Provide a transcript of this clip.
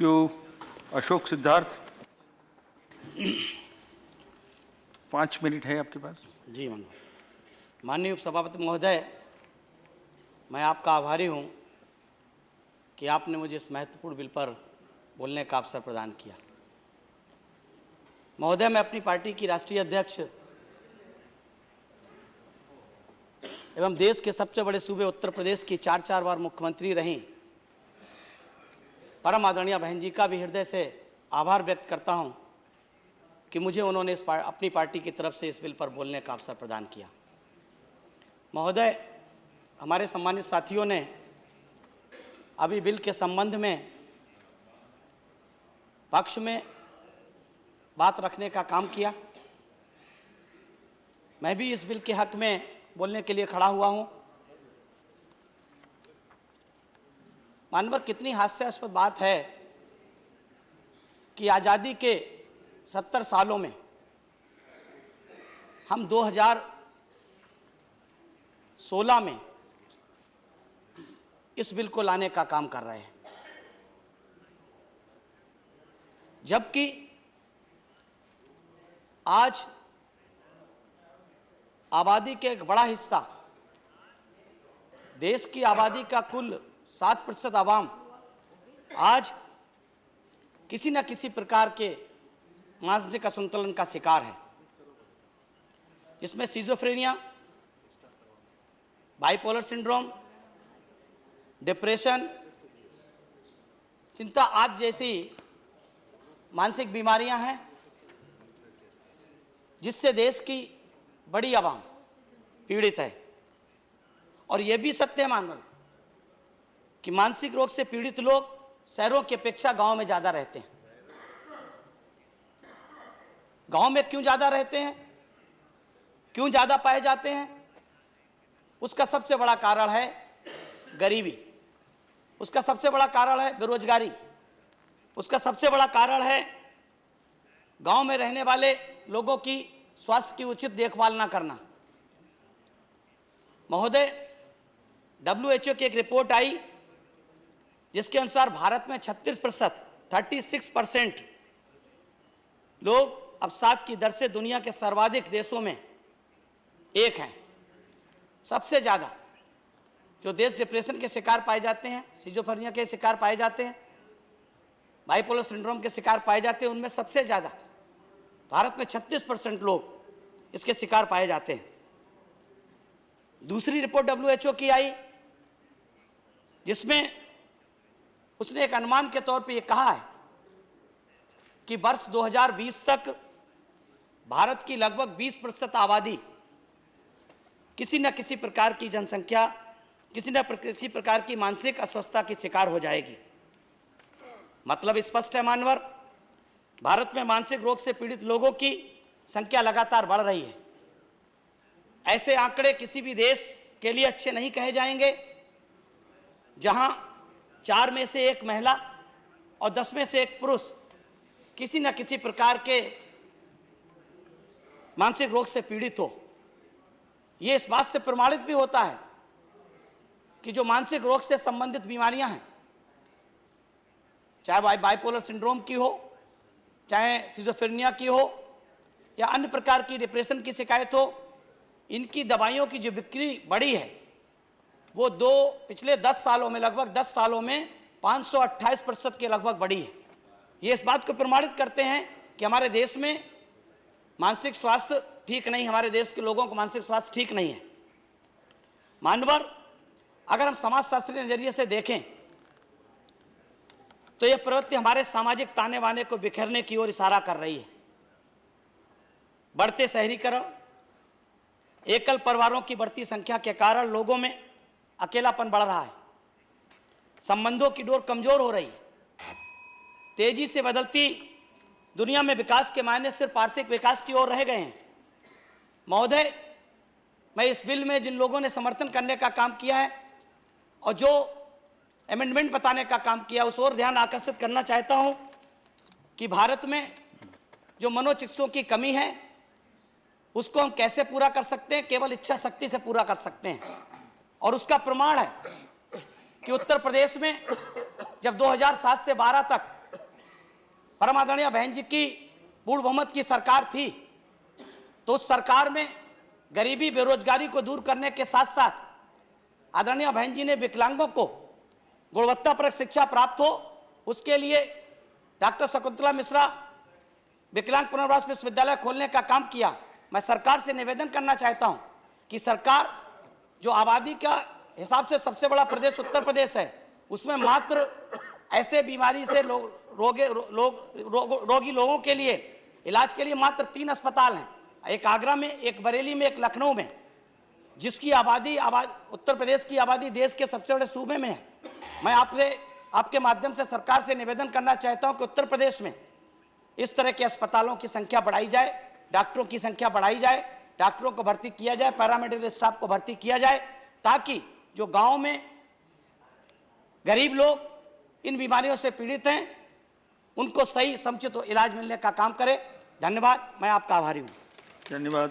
You. Ashok Siddharth, 5 minute है आपके पास। जी माननीय उपसभापति महोदय, मैं आपका आभारी हूं कि आपने मुझे इस महत्वपूर्ण बिल पर बोलने का अवसर प्रदान किया। महोदय, मैं अपनी पार्टी की राष्ट्रीय अध्यक्ष एवं देश के सबसे बड़े सूबे उत्तर प्रदेश की 4 बार मुख्यमंत्री रहीं परम आदरणीय बहन जी का भी हृदय से आभार व्यक्त करता हूं कि मुझे उन्होंने अपनी पार्टी की तरफ से इस बिल पर बोलने का अवसर प्रदान किया। महोदय, हमारे सम्मानित साथियों ने अभी बिल के संबंध में पक्ष में बात रखने का काम किया। मैं भी इस बिल के हक में बोलने के लिए खड़ा हुआ हूं। मानवर, कितनी हास्यास्पद बात है कि आज़ादी के 70 सालों में हम 2016 में इस बिल को लाने का काम कर रहे हैं, जबकि आज आबादी के एक बड़ा हिस्सा, देश की आबादी का कुल 7% आवाम आज किसी न किसी प्रकार के मानसिक असंतुलन का शिकार है, जिसमें सिजोफ्रेनिया, बाइपोलर सिंड्रोम, डिप्रेशन, चिंता आदि जैसी मानसिक बीमारियां हैं, जिससे देश की बड़ी आवाम पीड़ित है। और यह भी सत्य है मानव कि मानसिक रोग से पीड़ित लोग शहरों की अपेक्षा गांव में ज़्यादा रहते हैं। गांव में क्यों ज़्यादा रहते हैं, क्यों ज़्यादा पाए जाते हैं? उसका सबसे बड़ा कारण है गरीबी, उसका सबसे बड़ा कारण है बेरोजगारी, उसका सबसे बड़ा कारण है गांव में रहने वाले लोगों की स्वास्थ्य की उचित देखभाल ना करना। महोदय, WHO की एक रिपोर्ट आई जिसके अनुसार भारत में 36% लोग अवसाद की दर से दुनिया के सर्वाधिक देशों में एक हैं। सबसे ज़्यादा जो देश डिप्रेशन के शिकार पाए जाते हैं, सिजोफ्रेनिया के शिकार पाए जाते हैं, बाइपोलर सिंड्रोम के शिकार पाए जाते हैं, उनमें सबसे ज़्यादा भारत में 36% लोग इसके शिकार पाए जाते हैं। दूसरी रिपोर्ट WHO की आई जिसमें उसने एक अनुमान के तौर पे ये कहा है कि वर्ष 2020 तक भारत की लगभग 20% आबादी किसी न किसी प्रकार की जनसंख्या, किसी न किसी प्रकार की मानसिक अस्वस्थता की शिकार हो जाएगी। मतलब स्पष्ट है मानवर, भारत में मानसिक रोग से पीड़ित लोगों की संख्या लगातार बढ़ रही है। ऐसे आंकड़े किसी भी देश के लिए अच्छे नहीं कहे जाएंगे जहां 4 में से 1 महिला और 10 में से 1 पुरुष किसी न किसी प्रकार के मानसिक रोग से पीड़ित हो। यह इस बात से प्रमाणित भी होता है कि जो मानसिक रोग से संबंधित बीमारियां हैं, चाहे बाइपोलर सिंड्रोम की हो, चाहे सिजोफ्रेनिया की हो या अन्य प्रकार की डिप्रेशन की शिकायत हो, इनकी दवाइयों की जो बिक्री बढ़ी है वो पिछले 10 सालों में, लगभग 10 सालों में 528% के लगभग बढ़ी है। ये इस बात को प्रमाणित करते हैं कि हमारे देश में मानसिक स्वास्थ्य ठीक नहीं, हमारे देश के लोगों को मानसिक स्वास्थ्य ठीक नहीं है। मानवर, अगर हम समाजशास्त्री के नजरिए से देखें तो यह प्रवृत्ति हमारे सामाजिक ताने बाने को बिखेरने की ओर इशारा कर रही है। बढ़ते शहरीकरण, एकल परिवारों की बढ़ती संख्या के कारण लोगों में अकेलापन बढ़ रहा है, संबंधों की डोर कमजोर हो रही है। तेजी से बदलती दुनिया में विकास के मायने सिर्फ आर्थिक विकास की ओर रह गए हैं। महोदय, मैं इस बिल में जिन लोगों ने समर्थन करने का काम किया है और जो अमेंडमेंट बताने का काम किया, उस ओर ध्यान आकर्षित करना चाहता हूं कि भारत में जो मनोचिकित्सकों की कमी है उसको हम कैसे पूरा कर सकते हैं? केवल इच्छा शक्ति से पूरा कर सकते हैं। और उसका प्रमाण है कि उत्तर प्रदेश में जब 2007 से 12 तक परम आदरणीय बहन जी की पूर्ण बहुमत की सरकार थी, तो उस सरकार में गरीबी बेरोजगारी को दूर करने के साथ साथ आदरणीय बहन जी ने विकलांगों को गुणवत्तापरक शिक्षा प्राप्त हो, उसके लिए डॉक्टर शकुंतला मिश्रा विकलांग पुनर्वास विश्वविद्यालय खोलने का काम किया। मैं सरकार से निवेदन करना चाहता हूं कि सरकार जो आबादी का हिसाब से सबसे बड़ा प्रदेश उत्तर प्रदेश है, उसमें मात्र ऐसे बीमारी से रोगी लोगों के लिए इलाज के लिए मात्र 3 अस्पताल हैं, एक आगरा में, एक बरेली में, एक लखनऊ में, जिसकी आबादी उत्तर प्रदेश की आबादी देश के सबसे बड़े सूबे में है। मैं आपके माध्यम से सरकार से निवेदन करना चाहता हूं कि उत्तर प्रदेश में इस तरह के अस्पतालों की संख्या बढ़ाई जाए, डॉक्टरों की संख्या बढ़ाई जाए, डॉक्टरों को भर्ती किया जाए, पैरामेडिकल स्टाफ को भर्ती किया जाए, ताकि जो गांव में गरीब लोग इन बीमारियों से पीड़ित हैं उनको सही समुचित इलाज मिलने का काम करे। धन्यवाद, मैं आपका आभारी हूं। धन्यवाद।